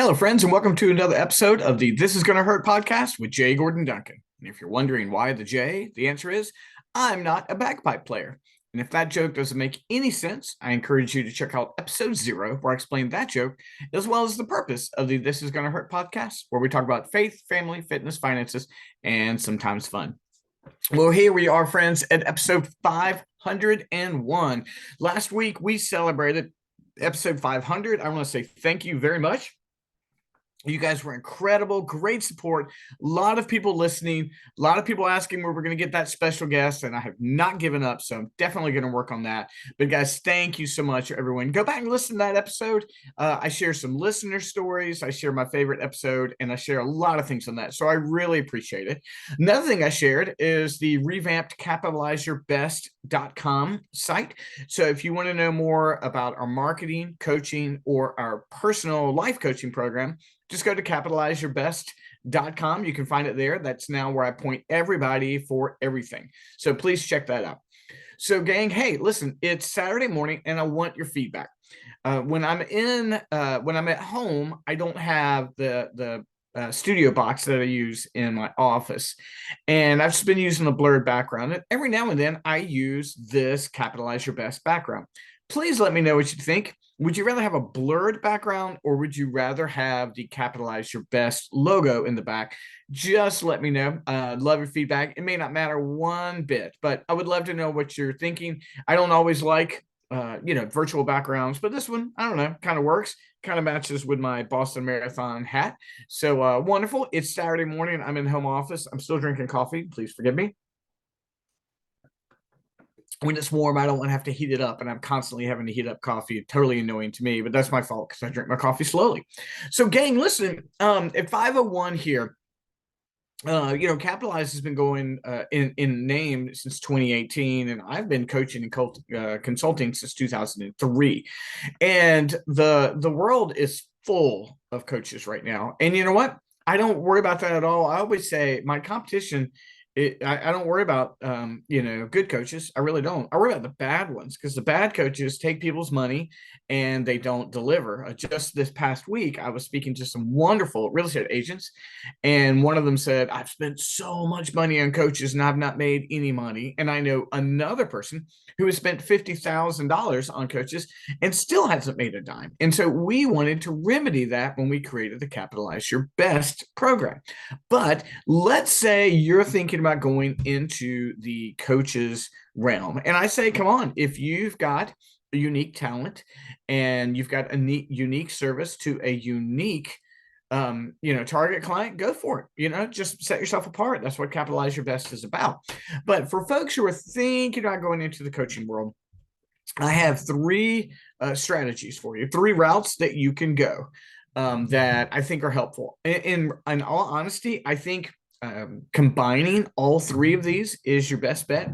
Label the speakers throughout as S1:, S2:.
S1: Hello, friends, and welcome to another episode of the This Is Gonna Hurt podcast with Jay Gordon Duncan. And if you're wondering why the J, the answer is I'm not a bagpipe player. And if that joke doesn't make any sense, I encourage you to check out episode 0, where I explain that joke, as well as the purpose of the This Is Gonna Hurt podcast, where we talk about faith, family, fitness, finances, and sometimes fun. Well, here we are, friends, at episode 501. Last week, we celebrated episode 500. I want to say thank you very much. You guys were incredible, great support, a lot of people listening, a lot of people asking where we're going to get that special guest, and I have not given up, so I'm definitely going to work on that. But guys, thank you so much, everyone. Go back and listen to that episode. I share some listener stories, I share my favorite episode, and I share a lot of things on that, so I really appreciate it. Another thing I shared is the revamped capitalizeyourbest.com site. So if you want to know more about our marketing, coaching, or our personal life coaching program, just go to capitalizeyourbest.com. You can find it there. That's now where I point everybody for everything. So please check that out. So gang, hey, listen, it's Saturday morning and I want your feedback. When I'm at home, I don't have the studio box that I use in my office. And I've just been using a blurred background. And every now and then I use this Capitalize Your Best background. Please let me know what you think. Would you rather have a blurred background, or would you rather have the Capitalize Your Best logo in the back? Just let me know. Love your feedback. It may not matter one bit, but I would love to know what you're thinking. I don't always like, virtual backgrounds, but this one, I don't know, kind of works. Kind of matches with my Boston Marathon hat. So wonderful. It's Saturday morning. I'm in the home office. I'm still drinking coffee. Please forgive me. When it's warm, I don't want to have to heat it up, and I'm constantly having to heat up coffee. Totally annoying to me, but that's my fault because I drink my coffee slowly. So, gang, listen, at 501 here, Capitalize has been going in name since 2018, and I've been coaching and consulting since 2003. And the world is full of coaches right now. And you know what? I don't worry about that at all. I always say my competition, I don't worry about good coaches. I really don't. I worry about the bad ones, because the bad coaches take people's money and they don't deliver. Just this past week, I was speaking to some wonderful real estate agents, and one of them said, I've spent so much money on coaches and I've not made any money. And I know another person who has spent $50,000 on coaches and still hasn't made a dime. And so we wanted to remedy that when we created the Capitalize Your Best program. But let's say you're thinking about going into the coaches realm. And I say, come on, if you've got a unique talent and you've got a unique service to a unique target client, go for it. Just set yourself apart. That's what Capitalize Your Best is about. But for folks who are thinking about going into the coaching world, I have three strategies for you, three routes that you can go that I think are helpful. In all honesty, I think combining all three of these is your best bet.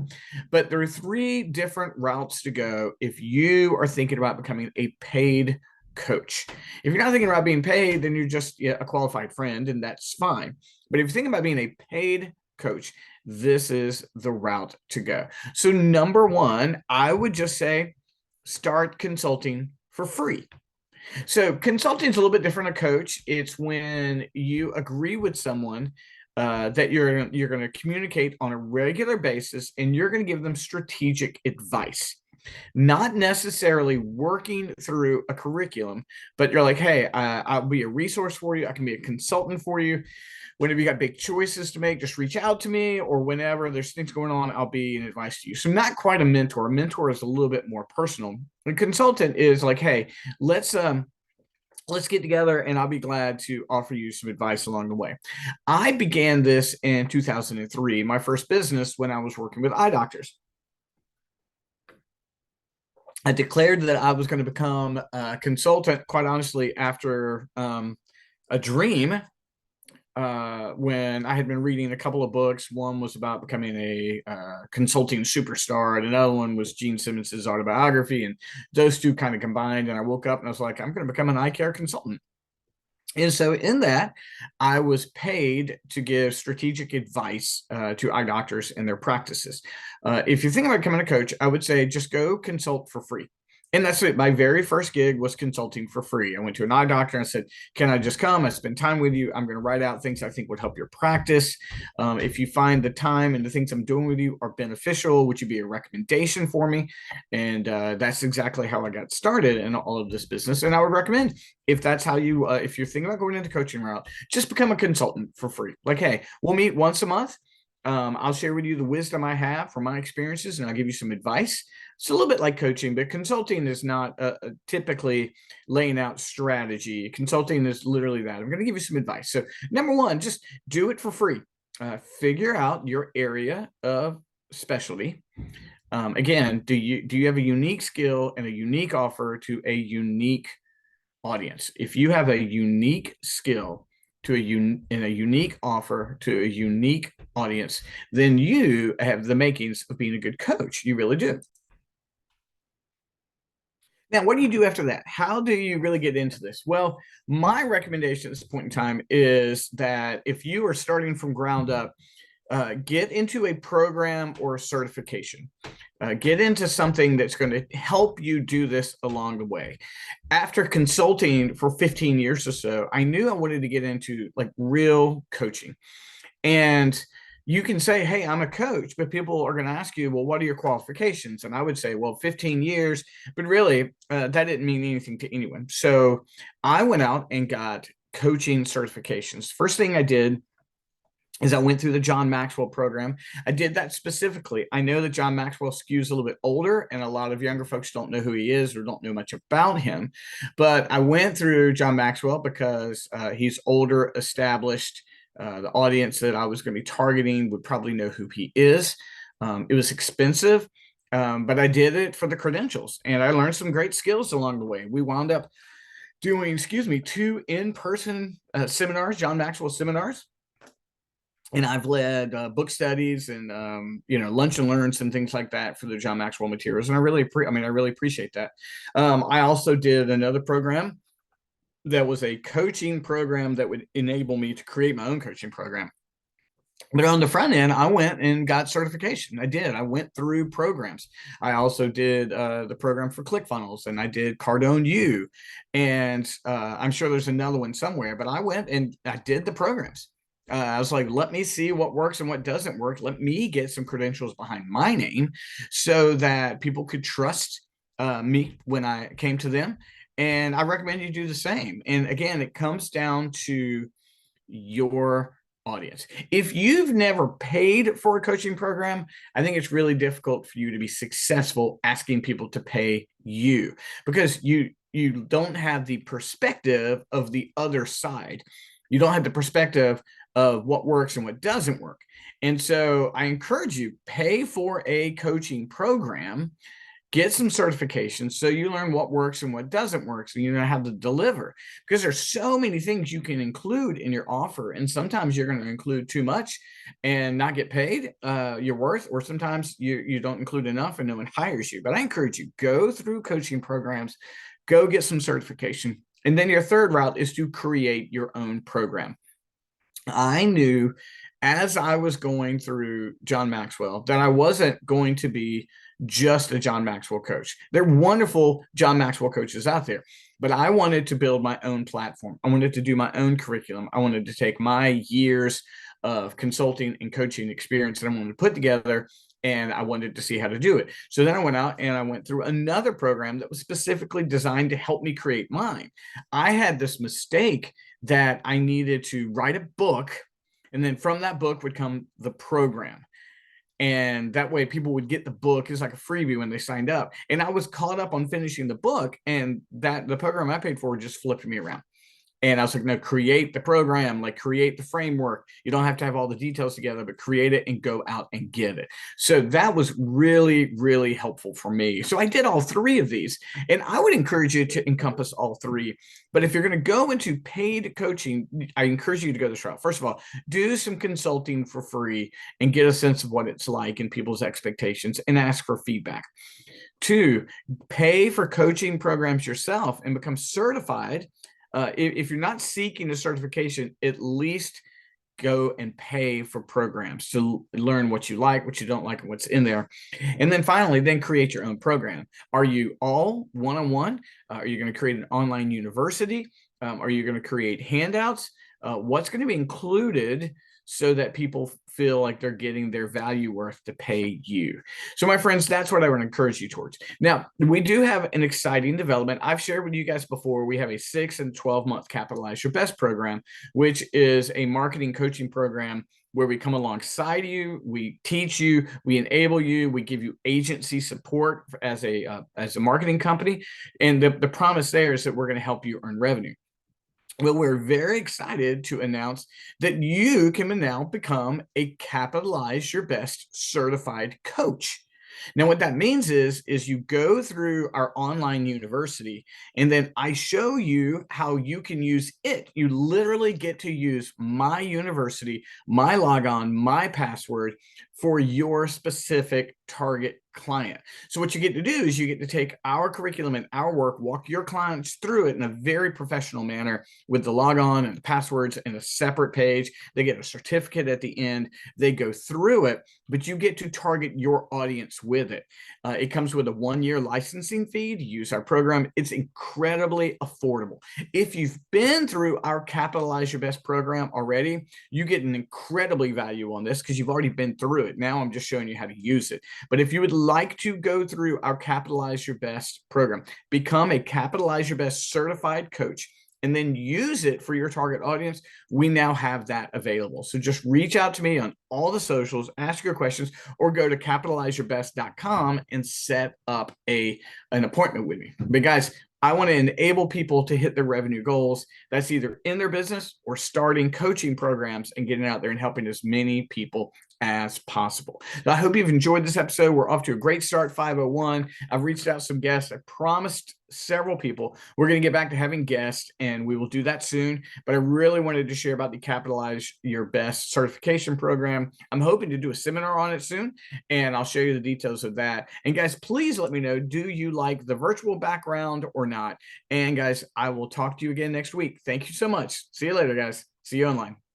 S1: But there are three different routes to go if you are thinking about becoming a paid coach. If you're not thinking about being paid, then you're just a qualified friend, and that's fine. But if you're thinking about being a paid coach, this is the route to go. So number one, I would just say start consulting for free. So consulting is a little bit different than a coach. It's when you agree with someone that you're going to communicate on a regular basis, and you're going to give them strategic advice. Not necessarily working through a curriculum, but you're like, hey, I'll be a resource for you. I can be a consultant for you. Whenever you got big choices to make, just reach out to me, or whenever there's things going on, I'll be an advice to you. So not quite a mentor. A mentor is a little bit more personal. A consultant is like, hey, let's get together and I'll be glad to offer you some advice along the way. I began this in 2003, my first business, when I was working with eye doctors. I declared that I was going to become a consultant, quite honestly, after a dream when I had been reading a couple of books. One was about becoming a consulting superstar, and another one was Gene Simmons's autobiography. And those two kind of combined, and I woke up and I was like, I'm going to become an eye care consultant. And so in that, I was paid to give strategic advice to eye doctors and their practices. If you think about becoming a coach, I would say just go consult for free. And that's it. My very first gig was consulting for free. I went to an eye doctor and I said, "Can I just come? I spend time with you. I'm going to write out things I think would help your practice. If you find the time and the things I'm doing with you are beneficial, would you be a recommendation for me?" And that's exactly how I got started in all of this business. And I would recommend, if that's how you, if you're thinking about going into coaching route, just become a consultant for free. Like, hey, we'll meet once a month. I'll share with you the wisdom I have from my experiences, and I'll give you some advice. It's a little bit like coaching, but consulting is not typically laying out strategy. Consulting is literally that. I'm going to give you some advice. So, number one, just do it for free. Figure out your area of specialty. Again, do you have a unique skill and a unique offer to a unique audience? If you have a unique skill to a unique offer to a unique audience, then you have the makings of being a good coach. You really do. Now, what do you do after that? How do you really get into this? Well, my recommendation at this point in time is that if you are starting from ground up, get into a program or a certification. Get into something that's going to help you do this along the way. After consulting for 15 years or so, I knew I wanted to get into like real coaching. And you can say, "Hey, I'm a coach," but people are going to ask you, "Well, what are your qualifications?" And I would say, "Well, 15 years," but really, that didn't mean anything to anyone. So I went out and got coaching certifications. First thing I did is I went through the John Maxwell program. I did that specifically. I know that John Maxwell skews a little bit older, and a lot of younger folks don't know who he is or don't know much about him. But I went through John Maxwell because he's older, established. The audience that I was going to be targeting would probably know who he is. It was expensive, but I did it for the credentials, and I learned some great skills along the way. We wound up doing, two in-person seminars, John Maxwell seminars, and I've led book studies and lunch and learns and things like that for the John Maxwell materials, and I really appreciate that. I also did another program that was a coaching program that would enable me to create my own coaching program. But on the front end, I went and got certification. I went through programs. I also did the program for ClickFunnels, and I did Cardone U, and I'm sure there's another one somewhere. But I went and I did the programs. I was like, let me see what works and what doesn't work. Let me get some credentials behind my name so that people could trust me when I came to them. And I recommend you do the same. And again, it comes down to your audience. If you've never paid for a coaching program, I think it's really difficult for you to be successful asking people to pay you, because you don't have the perspective of the other side. You don't have the perspective of what works and what doesn't work. And so I encourage you, pay for a coaching program, get some certifications so you learn what works and what doesn't work, so you know how to deliver, because there's so many things you can include in your offer, and sometimes you're going to include too much and not get paid your worth, or sometimes you don't include enough and no one hires you. But I encourage you, go through coaching programs, go get some certification, and then your third route is to create your own program. I knew as I was going through John Maxwell that I wasn't going to be just a John Maxwell coach. There are wonderful John Maxwell coaches out there, but I wanted to build my own platform. I wanted to do my own curriculum. I wanted to take my years of consulting and coaching experience that I wanted to put together, and I wanted to see how to do it. So then I went out and I went through another program that was specifically designed to help me create mine. I had this mistake that I needed to write a book, and then from that book would come the program. And that way people would get the book. It's like a freebie when they signed up. And I was caught up on finishing the book, and that the program I paid for just flipped me around. And I was like, no, create the program, like create the framework. You don't have to have all the details together, but create it and go out and get it. So that was really, really helpful for me. So I did all three of these, and I would encourage you to encompass all three. But if you're going to go into paid coaching, I encourage you to go this route. First of all, do some consulting for free and get a sense of what it's like and people's expectations, and ask for feedback. Two, pay for coaching programs yourself and become certified. If you're not seeking a certification, at least go and pay for programs to learn what you like, what you don't like, and what's in there. And then finally, then create your own program. Are you all one-on-one? Are you going to create an online university? Are you going to create handouts? What's going to be included so that people feel like they're getting their value worth to pay you? So my friends, that's what I want to encourage you towards. Now, we do have an exciting development. I've shared with you guys before, we have a 6 and 12-month Capitalize Your Best program, which is a marketing coaching program where we come alongside you, we teach you, we enable you, we give you agency support as a marketing company. And the promise there is that we're going to help you earn revenue. Well, we're very excited to announce that you can now become a Capitalize Your Best certified coach. Now, what that means is you go through our online university, and then I show you how you can use it. You literally get to use my university, my logon, my password for your specific target client. So what you get to do is you get to take our curriculum and our work, walk your clients through it in a very professional manner with the logon and the passwords and a separate page. They get a certificate at the end. They go through it, but you get to target your audience with it. It comes with a 1-year licensing fee to use our program. It's incredibly affordable. If you've been through our Capitalize Your Best program already, you get an incredibly value on this because you've already been through it. Now I'm just showing you how to use it. But if you would like to go through our Capitalize Your Best program, become a Capitalize Your Best certified coach, and then use it for your target audience, we now have that available. So just reach out to me on all the socials, ask your questions, or go to capitalizeyourbest.com and set up an appointment with me. But guys, I want to enable people to hit their revenue goals. That's either in their business or starting coaching programs and getting out there and helping as many people as possible. So I hope you've enjoyed this episode. We're off to a great start, 501. I've reached out to some guests. I promised several people we're going to get back to having guests, and we will do that soon. But I really wanted to share about the Capitalize Your Best certification program. I'm hoping to do a seminar on it soon, and I'll show you the details of that. And guys, please let me know, do you like the virtual background or not? And guys, I will talk to you again next week. Thank you so much. See you later, guys. See you online.